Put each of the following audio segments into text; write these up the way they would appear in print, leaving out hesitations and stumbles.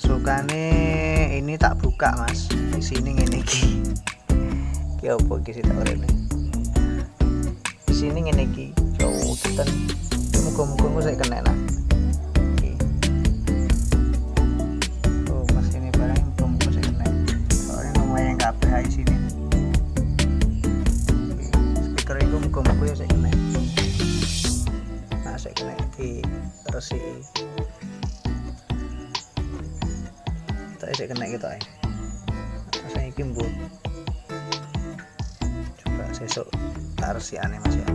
sukane ini tak buka mas, di sini ngene iki. Ki opo iki sih tak rene. Di sini ngene iki, cowok tenan. Muga-muga saya kena lah. Iki. Oh, mas ini barang muga-muga saya kena. Soalnya lumayan kabeh di sini. Speaker itu muga-muga ya saya kena. Nah, saya kena di terus saya kena gitu aja. Saya ingin buat coba sesok taruh si aneh mas ya.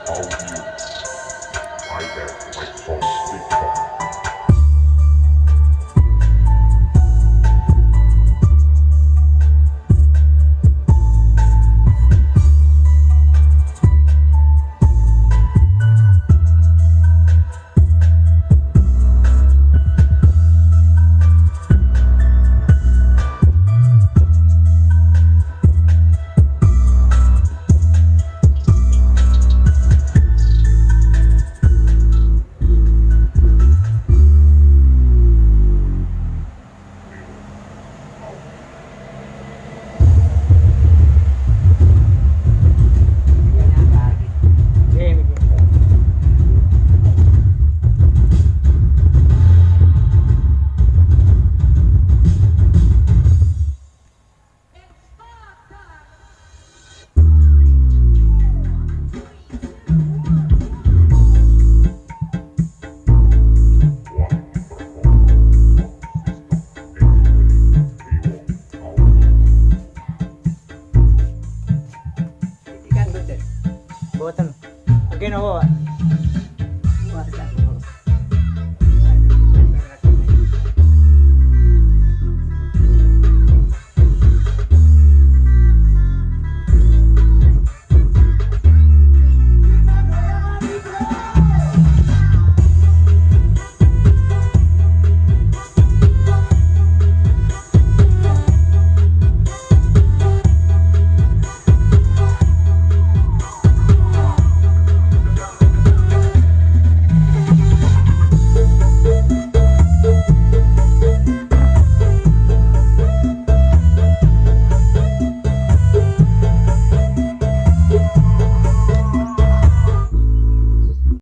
Audio. I have my songs TikTok.